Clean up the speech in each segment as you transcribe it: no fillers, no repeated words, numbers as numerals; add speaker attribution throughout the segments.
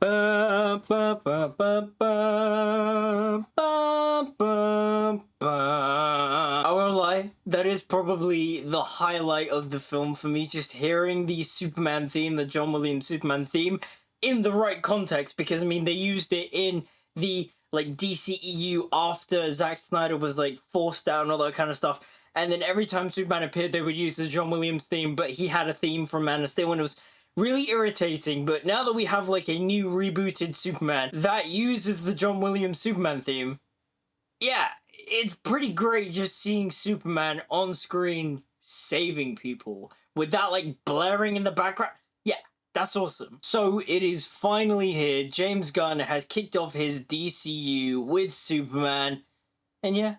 Speaker 1: Ba, ba, ba, ba, ba, ba, ba, ba. I won't lie, that is probably the highlight of the film for me, just hearing the Superman theme, the John Williams Superman theme, in the right context, because I mean they used it in the like DCEU after Zack Snyder was like forced out and all that kind of stuff. And then every time Superman appeared, they would use the John Williams theme, but he had a theme from Man of Steel, and it was really irritating. But now that we have like a new rebooted Superman that uses the John Williams Superman theme, yeah, it's pretty great just seeing Superman on screen saving people with that like blaring in the background. Yeah, that's awesome. So it is finally here. James Gunn has kicked off his DCU with Superman, and yeah,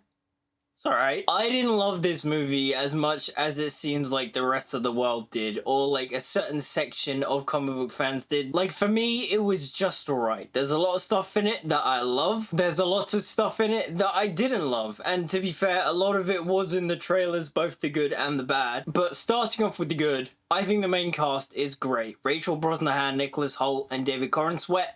Speaker 1: it's alright. I didn't love this movie as much as it seems like the rest of the world did, or like a certain section of comic book fans did. Like for me, it was just alright. There's a lot of stuff in it that I love. There's a lot of stuff in it that I didn't love. And to be fair, a lot of it was in the trailers, both the good and the bad. But starting off with the good, I think the main cast is great. Rachel Brosnahan, Nicholas Hoult, and David Corenswet,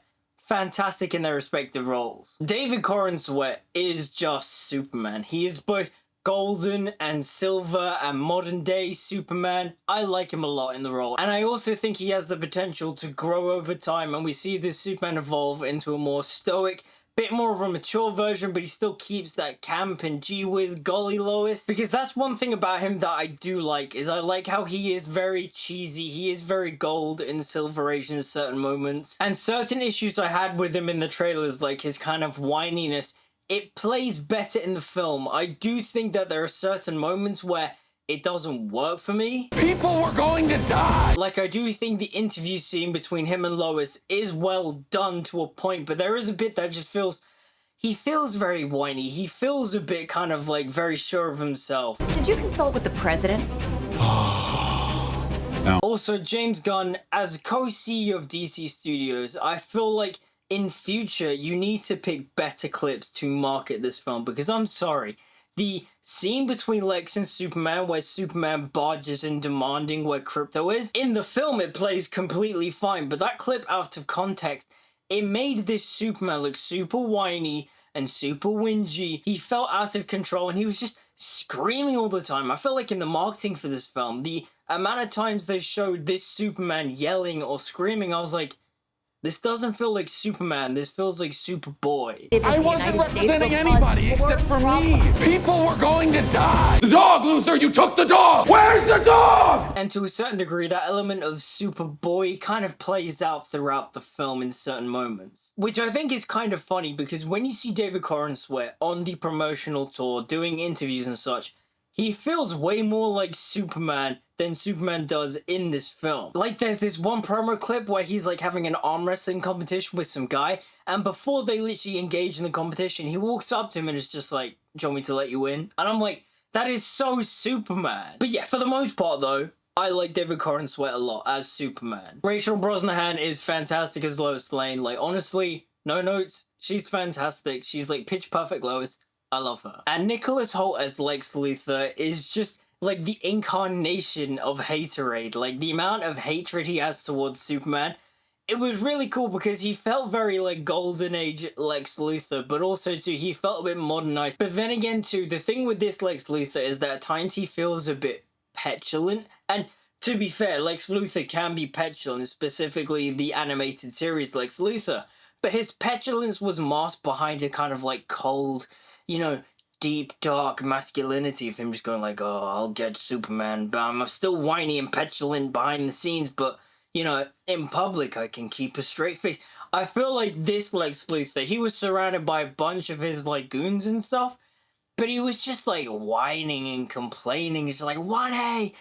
Speaker 1: fantastic in their respective roles. David Corenswet is just Superman. He is both golden and silver and modern day Superman. I like him a lot in the role, and I also think he has the potential to grow over time, and we see this Superman evolve into a more stoic, bit more of a mature version, but he still keeps that camp and gee whiz golly Lois, because that's one thing about him that I do like, is I like how he is very cheesy. He is very gold and silver age in certain moments, and certain issues I had with him in the trailers, like his kind of whininess, it plays better in the film. I do think that there are certain moments where it doesn't work for me.
Speaker 2: People were going to die!
Speaker 1: Like, I do think the interview scene between him and Lois is well done to a point, but there is a bit that just feels... He feels very whiny. He feels a bit kind of, like, very sure of himself.
Speaker 3: Did you consult with the president?
Speaker 2: No.
Speaker 1: Also, James Gunn, as co-CEO of DC Studios, I feel like in future you need to pick better clips to market this film, because I'm sorry, the scene between Lex and Superman where Superman barges in demanding where Krypto is, in the film it plays completely fine, but that clip out of context, it made this Superman look super whiny and super whingy. He felt out of control and he was just screaming all the time. I felt like in the marketing for this film, the amount of times they showed this Superman yelling or screaming, I was like, this doesn't feel like Superman, this feels like Superboy.
Speaker 2: I wasn't representing anybody except for me. People were going to die. The dog, loser, you took the dog. Where's the dog?
Speaker 1: And to a certain degree, that element of Superboy kind of plays out throughout the film in certain moments. Which I think is kind of funny, because when you see David Corenswet on the promotional tour, doing interviews and such, he feels way more like Superman than Superman does in this film. Like, there's this one promo clip where he's like having an arm wrestling competition with some guy, and before they literally engage in the competition, he walks up to him and is just like, do you want me to let you in? And I'm like, that is so Superman. But yeah, for the most part though, I like David Corenswet a lot as Superman. Rachel Brosnahan is fantastic as Lois Lane. Like, honestly, no notes, she's fantastic. She's like pitch perfect Lois. I love her. And Nicholas Hoult as Lex Luthor is just like the incarnation of haterade. Like, the amount of hatred he has towards Superman, it was really cool because he felt very like golden age Lex Luthor, but also too he felt a bit modernized. But then again too, the thing with this Lex Luthor is that at times he feels a bit petulant, and to be fair, Lex Luthor can be petulant, specifically the animated series Lex Luthor, but his petulance was masked behind a kind of like cold, you know, deep, dark masculinity of him just going like, oh, I'll get Superman, but I'm still whiny and petulant behind the scenes, but, you know, in public I can keep a straight face. I feel like this Lex Luthor, he was surrounded by a bunch of his, like, goons and stuff, but he was just, like, whining and complaining. It's like, 1A,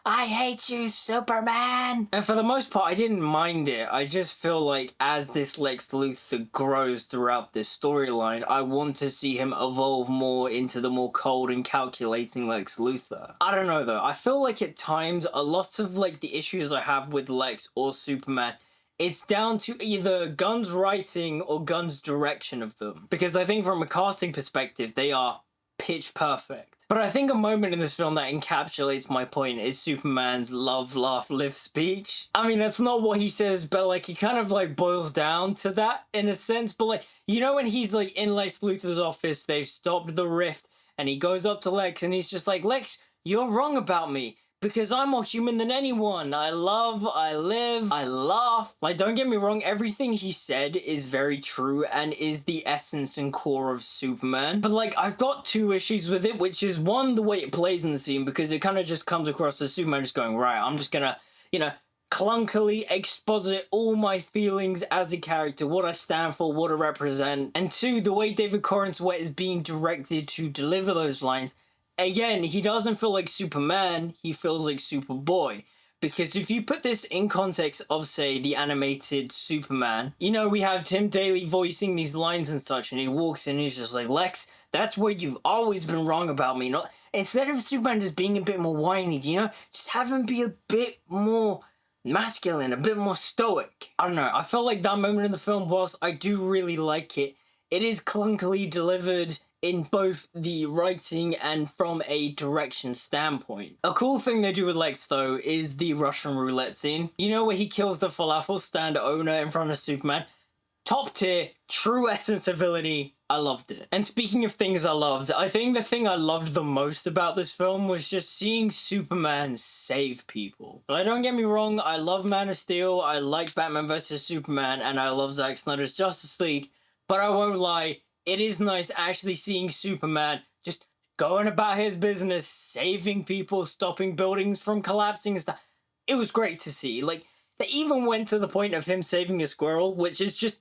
Speaker 1: I hate you, Superman! And for the most part, I didn't mind it. I just feel like as this Lex Luthor grows throughout this storyline, I want to see him evolve more into the more cold and calculating Lex Luthor. I don't know, though. I feel like at times, a lot of, like, the issues I have with Lex or Superman, it's down to either Gunn's writing or Gunn's direction of them. Because I think from a casting perspective, they are pitch perfect. But I think a moment in this film that encapsulates my point is Superman's love, laugh, live speech. I mean, that's not what he says, but like he kind of like boils down to that in a sense. But like, you know, when he's like in Lex Luthor's office, they've stopped the rift and he goes up to Lex and he's just like, Lex, you're wrong about me. Because I'm more human than anyone. I love, I live, I laugh. Like, don't get me wrong, everything he said is very true and is the essence and core of Superman. But, like, I've got two issues with it, which is, one, the way it plays in the scene, because it kind of just comes across as Superman just going, right, I'm just gonna, you know, clunkily exposit all my feelings as a character, what I stand for, what I represent. And two, the way David Corenswet is being directed to deliver those lines. Again, he doesn't feel like Superman, he feels like Superboy. Because if you put this in context of, say, the animated Superman, you know, we have Tim Daly voicing these lines and such, and he walks in and he's just like, Lex, that's where you've always been wrong about me. Not instead of Superman just being a bit more whiny, you know, just have him be a bit more masculine, a bit more stoic. I don't know, I felt like that moment in the film, whilst I do really like it, it is clunkily delivered in both the writing and from a direction standpoint. A cool thing they do with Lex, though, is the Russian roulette scene. You know, where he kills the falafel stand owner in front of Superman? Top tier, true essence of villainy. I loved it. And speaking of things I loved, I think the thing I loved the most about this film was just seeing Superman save people. Like, don't get me wrong, I love Man of Steel, I like Batman vs Superman, and I love Zack Snyder's Justice League, but I won't lie, it is nice actually seeing Superman just going about his business, saving people, stopping buildings from collapsing and stuff. It was great to see. Like, they even went to the point of him saving a squirrel, which is just,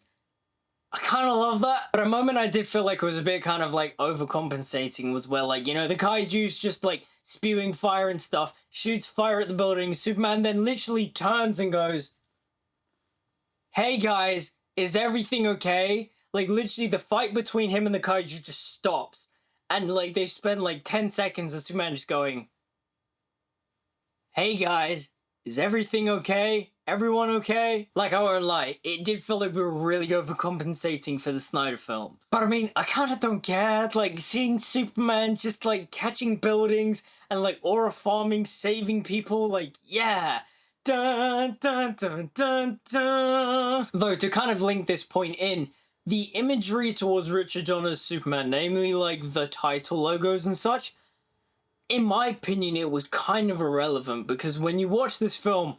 Speaker 1: I kind of love that. But a moment I did feel like it was a bit kind of like overcompensating was where, like, you know, the kaiju's just like spewing fire and stuff, shoots fire at the building. Superman then literally turns and goes, hey guys, is everything okay? Like, literally, the fight between him and the kaiju just stops. And, like, they spend, like, 10 seconds of Superman just going, hey, guys, is everything okay? Everyone okay? Like, I won't lie, it did feel like we were really overcompensating for the Snyder films. But, I mean, I kind of don't care. Like, seeing Superman just, like, catching buildings and, like, aura farming, saving people, like, yeah. Dun, dun, dun, dun, dun. Though, to kind of link this point in, the imagery towards Richard Donner's Superman, namely like the title logos and such, in my opinion, it was kind of irrelevant because when you watch this film,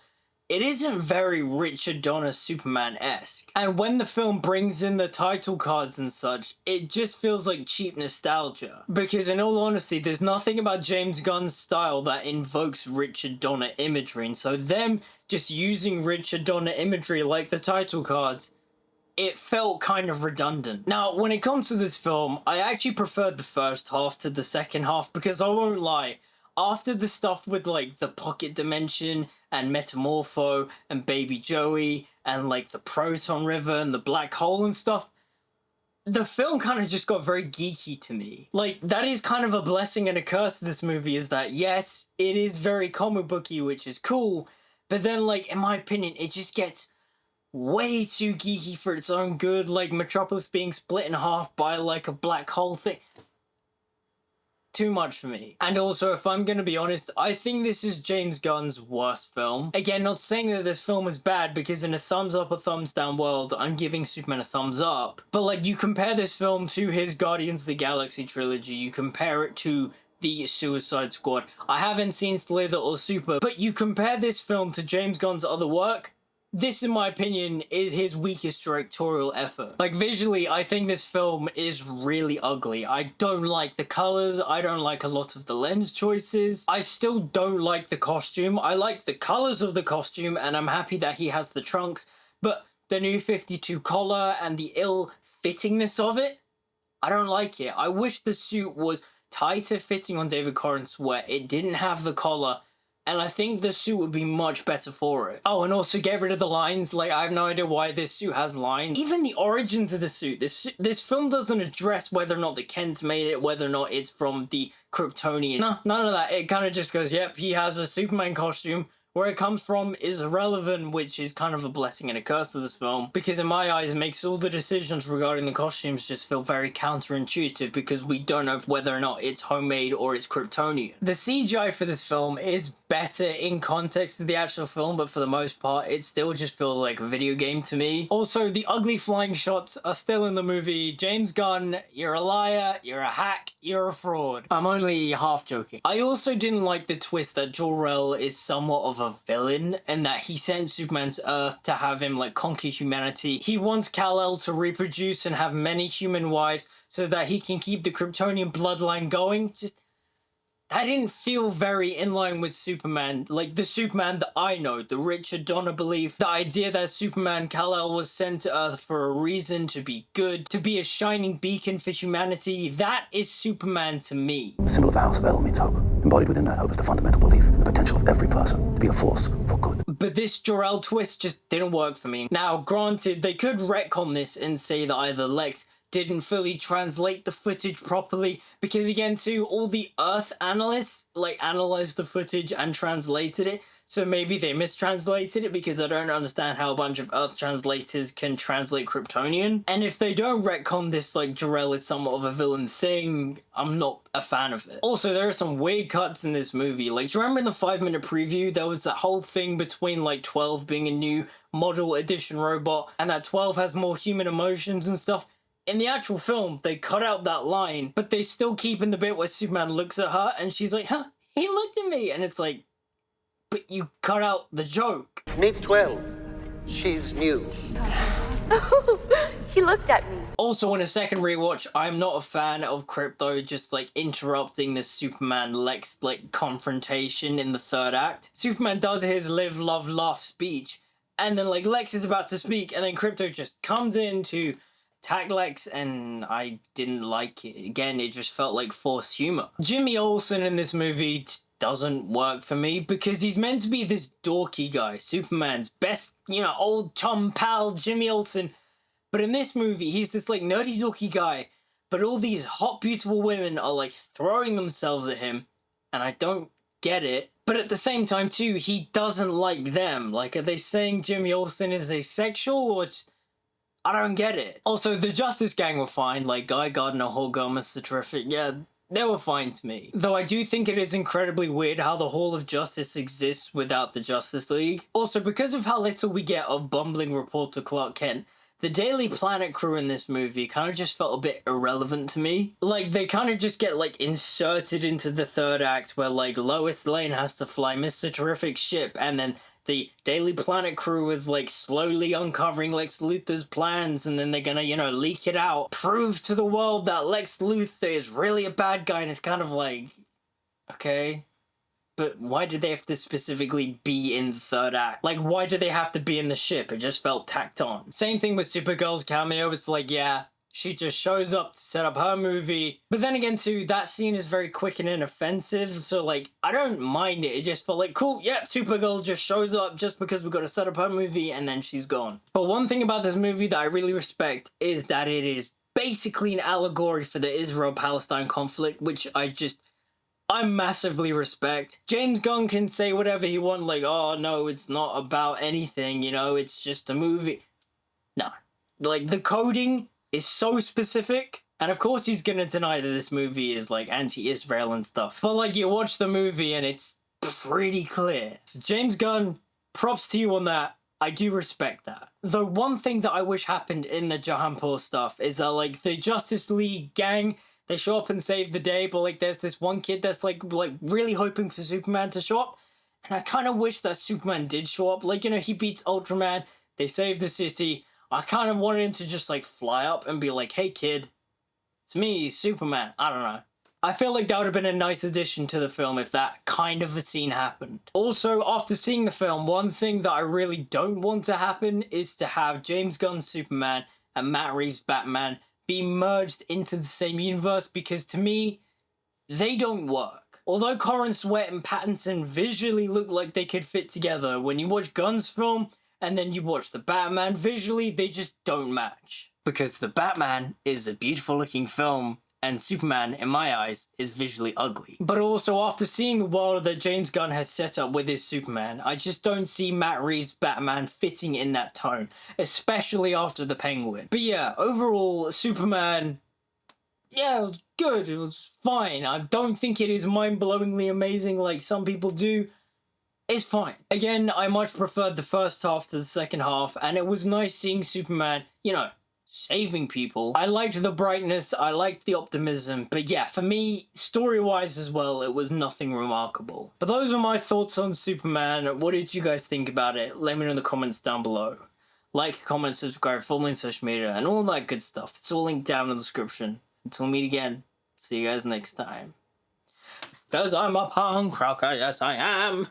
Speaker 1: it isn't very Richard Donner Superman-esque. And when the film brings in the title cards and such, it just feels like cheap nostalgia. Because in all honesty, there's nothing about James Gunn's style that invokes Richard Donner imagery. And so them just using Richard Donner imagery like the title cards, it felt kind of redundant. Now, when it comes to this film, I actually preferred the first half to the second half because I won't lie, after the stuff with like the pocket dimension and Metamorpho and Baby Joey and like the Proton River and the black hole and stuff, the film kind of just got very geeky to me. Like, that is kind of a blessing and a curse of this movie, is that yes, it is very comic booky, which is cool, but then like, in my opinion, it just gets way too geeky for its own good, like Metropolis being split in half by like a black hole thing. Too much for me. And also, if I'm gonna be honest, I think this is James Gunn's worst film. Again, not saying that this film is bad, because in a thumbs up or thumbs down world, I'm giving Superman a thumbs up. But like, you compare this film to his Guardians of the Galaxy trilogy, you compare it to the Suicide Squad. I haven't seen Slither or Super, but you compare this film to James Gunn's other work, this, in my opinion, is his weakest directorial effort. Like, visually, I think this film is really ugly. I don't like the colors, I don't like a lot of the lens choices. I still don't like the costume. I like the colors of the costume, and I'm happy that he has the trunks, but the New 52 collar and the ill-fittingness of it, I don't like it. I wish the suit was tighter fitting on David Corenswet. It didn't have the collar, and I think the suit would be much better for it. Oh, and also get rid of the lines. Like, I have no idea why this suit has lines. Even the origins of the suit. This film doesn't address whether or not the Kents made it, whether or not it's from the Kryptonian. No, none of that. It kind of just goes, yep, he has a Superman costume. Where it comes from is irrelevant, which is kind of a blessing and a curse to this film, because in my eyes it makes all the decisions regarding the costumes just feel very counterintuitive, because we don't know whether or not it's homemade or it's Kryptonian. The CGI for this film is better in context of the actual film, but for the most part it still just feels like a video game to me. Also, the ugly flying shots are still in the movie. James Gunn, you're a liar, you're a hack, you're a fraud. I'm only half joking. I also didn't like the twist that Jor-El is somewhat of a villain, and that he sent Superman to Earth to have him like conquer humanity. He wants Kal-El to reproduce and have many human wives so that he can keep the Kryptonian bloodline going. Just, that didn't feel very in line with Superman. Like, the Superman that I know, the Richard Donner belief, the idea that Superman Kal-El was sent to Earth for a reason, to be good, to be a shining beacon for humanity, that is Superman to me.
Speaker 3: The symbol of the House of El means hope. Embodied within that hope is the fundamental belief in the potential of every person to be a force for good.
Speaker 1: But this Jor-El twist just didn't work for me. Now, granted, they could retcon this and say that either Lex didn't fully translate the footage properly, because again too, all the Earth analysts like analyzed the footage and translated it, so maybe they mistranslated it, because I don't understand how a bunch of Earth translators can translate Kryptonian. And if they don't retcon this like Jor-El is somewhat of a villain thing, I'm not a fan of it. Also, there are some weird cuts in this movie. Like, do you remember in the 5-minute preview there was that whole thing between like 12 being a new model edition robot and that 12 has more human emotions and stuff? In the actual film, they cut out that line, but they still keep in the bit where Superman looks at her and she's like, huh, he looked at me. And it's like, but you cut out the joke.
Speaker 4: Meet 12. She's new.
Speaker 5: He looked at me.
Speaker 1: Also, on a second rewatch, I'm not a fan of Krypto just like interrupting the Superman Lex like confrontation in the third act. Superman does his live, love, laugh speech, and then like Lex is about to speak, and then Krypto just comes in to attack Lex, and I didn't like it. Again, it just felt like forced humor. Jimmy Olsen in this movie doesn't work for me, because he's meant to be this dorky guy, Superman's best, you know, old chum pal, Jimmy Olsen. But in this movie, he's this like nerdy dorky guy, but all these hot, beautiful women are like throwing themselves at him, and I don't get it. But at the same time too, he doesn't like them. Like, are they saying Jimmy Olsen is asexual, or I don't get it. Also, the Justice Gang were fine, like Guy Gardner, Hall Gomez, the Terrific, yeah, they were fine to me. Though I do think it is incredibly weird how the Hall of Justice exists without the Justice League. Also, because of how little we get of bumbling reporter Clark Kent, the Daily Planet crew in this movie kind of just felt a bit irrelevant to me. Like, they kind of just get, like, inserted into the third act where, like, Lois Lane has to fly Mr. Terrific's ship, and then the Daily Planet crew is, like, slowly uncovering Lex Luthor's plans, and then they're gonna, you know, leak it out. Prove to the world that Lex Luthor is really a bad guy, and it's kind of like, okay. But why did they have to specifically be in the third act? Like, why do they have to be in the ship? It just felt tacked on. Same thing with Supergirl's cameo. It's like, yeah, she just shows up to set up her movie. But then again, too, that scene is very quick and inoffensive. So, like, I don't mind it. It just felt like, cool, yep, Supergirl just shows up just because we've got to set up her movie, and then she's gone. But one thing about this movie that I really respect is that it is basically an allegory for the Israel-Palestine conflict, which I massively respect. James Gunn can say whatever he wants, like, oh, no, it's not about anything, you know, it's just a movie. No. Like, the coding is so specific, and of course he's gonna deny that this movie is, like, anti-Israel and stuff. But, like, you watch the movie and it's pretty clear. So James Gunn, props to you on that. I do respect that. Though one thing that I wish happened in the Jahanpur stuff is that, like, the Justice League gang, they show up and save the day, but, like, there's this one kid that's, like really hoping for Superman to show up. And I kind of wish that Superman did show up. Like, you know, he beats Ultraman, they save the city. I kind of wanted him to just, like, fly up and be like, hey, kid, it's me, Superman. I don't know. I feel like that would have been a nice addition to the film if that kind of a scene happened. Also, after seeing the film, one thing that I really don't want to happen is to have James Gunn's Superman and Matt Reeves' Batman be merged into the same universe, because to me, they don't work. Although Corrin Sweat and Pattinson visually look like they could fit together, when you watch Gunn's film and then you watch the Batman, visually they just don't match. Because the Batman is a beautiful looking film, and Superman, in my eyes, is visually ugly. But also, after seeing the world that James Gunn has set up with his Superman, I just don't see Matt Reeves' Batman fitting in that tone, especially after the Penguin. But yeah, overall, Superman, yeah, it was good, it was fine. I don't think it is mind-blowingly amazing like some people do. It's fine. Again, I much preferred the first half to the second half, and it was nice seeing Superman, you know, saving people. I liked the brightness, I liked the optimism, but yeah, for me, story-wise as well, it was nothing remarkable. But those are my thoughts on Superman. What did you guys think about it? Let me know in the comments down below. Like, comment, subscribe, follow me on social media, and all that good stuff. It's all linked down in the description. Until we meet again, see you guys next time. 'Cause I'm a punk rocker, yes I am.